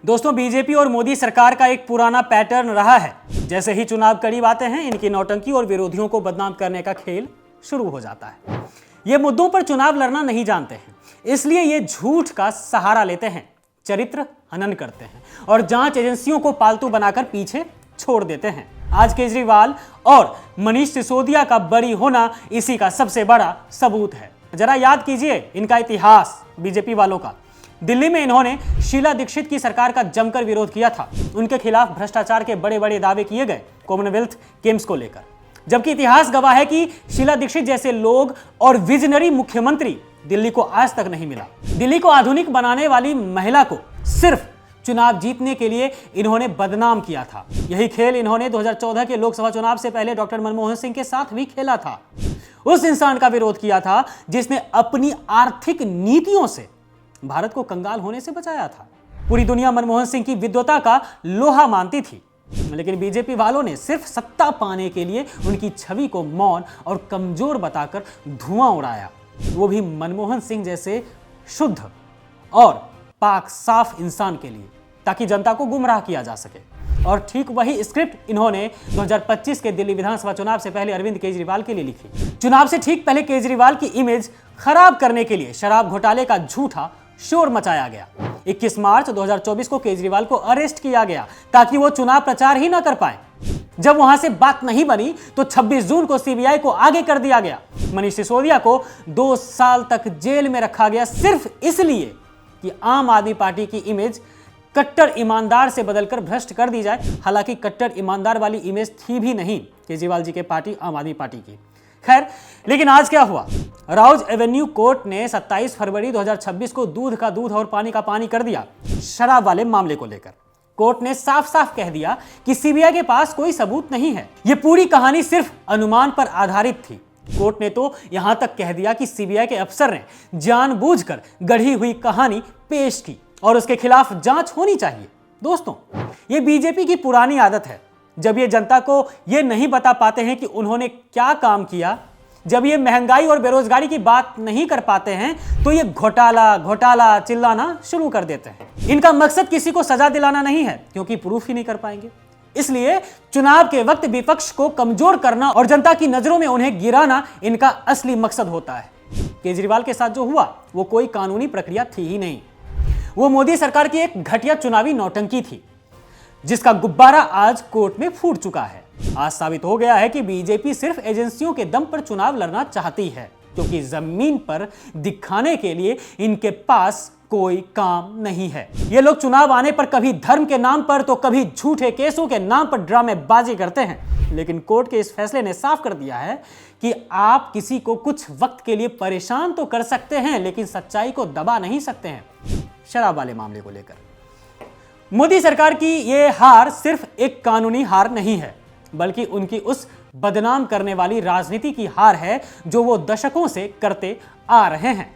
दोस्तों, बीजेपी और मोदी सरकार का एक पुराना पैटर्न रहा है। जैसे ही चुनाव करीब आते हैं, इनकी नौटंकी और विरोधियों को बदनाम करने का खेल शुरू हो जाता है। ये मुद्दों पर चुनाव लड़ना नहीं जानते हैं, इसलिए ये झूठ का सहारा लेते हैं, चरित्र हनन करते हैं और जांच एजेंसियों को पालतू बनाकर पीछे छोड़ देते हैं। आज केजरीवाल और मनीष सिसोदिया का बरी होना इसी का सबसे बड़ा सबूत है। जरा याद कीजिए इनका इतिहास बीजेपी वालों का। दिल्ली में इन्होंने शीला दीक्षित की सरकार का जमकर विरोध किया था। उनके खिलाफ भ्रष्टाचार के बड़े बड़े दावे किए गए कॉमनवेल्थ गेम्स को लेकर, जबकि इतिहास गवाह है कि शीला दीक्षित जैसे लोग और विजनरी मुख्यमंत्री दिल्ली को आज तक नहीं मिला। दिल्ली को आधुनिक बनाने वाली महिला को सिर्फ चुनाव जीतने के लिए इन्होंने बदनाम किया था। यही खेल इन्होंने 2014 के लोकसभा चुनाव से पहले डॉक्टर मनमोहन सिंह के साथ भी खेला था। उस इंसान का विरोध किया था जिसने अपनी आर्थिक नीतियों से भारत को कंगाल होने से बचाया था। पूरी दुनिया मनमोहन सिंह की विद्वता का लोहा मानती थी, लेकिन बीजेपी वालों ने सिर्फ सत्ता पाने के लिए उनकी छवि को मौन और कमजोर बताकर धुआं उड़ाया, वो भी मनमोहन सिंह जैसे शुद्ध और पाक साफ इंसान के लिए, ताकि जनता को गुमराह किया जा सके। और ठीक वही स्क्रिप्ट इन्होंने 2025 के दिल्ली विधानसभा चुनाव से पहले अरविंद केजरीवाल के लिए लिखी। चुनाव से ठीक पहले केजरीवाल की इमेज खराब करने के लिए शराब घोटाले का झूठा शोर मचाया गया। 21 मार्च 2024 को केजरीवाल को अरेस्ट किया गया ताकि वो चुनाव प्रचार ही ना कर पाए। जब वहां से बात नहीं बनी तो 26 जून को सीबीआई को आगे कर दिया गया। मनीष सिसोदिया को 2 साल तक जेल में रखा गया सिर्फ इसलिए कि आम आदमी पार्टी की इमेज कट्टर ईमानदार से बदलकर भ्रष्ट कर दी जाए। हालांकि कट्टर ईमानदार वाली इमेज थी भी नहीं केजरीवाल जी के पार्टी आम आदमी पार्टी की। खैर, लेकिन आज क्या हुआ? राउज एवेन्यू कोर्ट ने 27 फरवरी 2026 को दूध का दूध और पानी का पानी कर दिया शराब वाले मामले को लेकर। कोर्ट ने साफ साफ कह दिया कि सीबीआई के पास कोई सबूत नहीं है। यह पूरी कहानी सिर्फ अनुमान पर आधारित थी। कोर्ट ने तो यहां तक कह दिया कि सीबीआई के अफसर ने जानबूझकर गढ़ी हुई कहानी पेश की और उसके खिलाफ जांच होनी चाहिए। दोस्तों, यह बीजेपी की पुरानी आदत है। जब ये जनता को ये नहीं बता पाते हैं कि उन्होंने क्या काम किया, जब ये महंगाई और बेरोजगारी की बात नहीं कर पाते हैं, तो ये घोटाला घोटाला चिल्लाना शुरू कर देते हैं। इनका मकसद किसी को सजा दिलाना नहीं है, क्योंकि प्रूफ ही नहीं कर पाएंगे। इसलिए चुनाव के वक्त विपक्ष को कमजोर करना और जनता की नजरों में उन्हें गिराना इनका असली मकसद होता है। केजरीवाल के साथ जो हुआ वो कोई कानूनी प्रक्रिया थी ही नहीं। वो मोदी सरकार की एक घटिया चुनावी नौटंकी थी, जिसका गुब्बारा आज कोर्ट में फूट चुका है। आज साबित हो गया है कि बीजेपी सिर्फ एजेंसियों के दम पर चुनाव लड़ना चाहती है, क्योंकि जमीन पर दिखाने के लिए इनके पास कोई काम नहीं है। ये लोग चुनाव आने पर कभी धर्म के नाम पर तो कभी झूठे केसों के नाम पर ड्रामेबाजी करते हैं। लेकिन कोर्ट के इस फैसले ने साफ कर दिया है कि आप किसी को कुछ वक्त के लिए परेशान तो कर सकते हैं, लेकिन सच्चाई को दबा नहीं सकते हैं। शराब वाले मामले को लेकर मोदी सरकार की यह हार सिर्फ एक कानूनी हार नहीं है, बल्कि उनकी उस बदनाम करने वाली राजनीति की हार है जो वो दशकों से करते आ रहे हैं।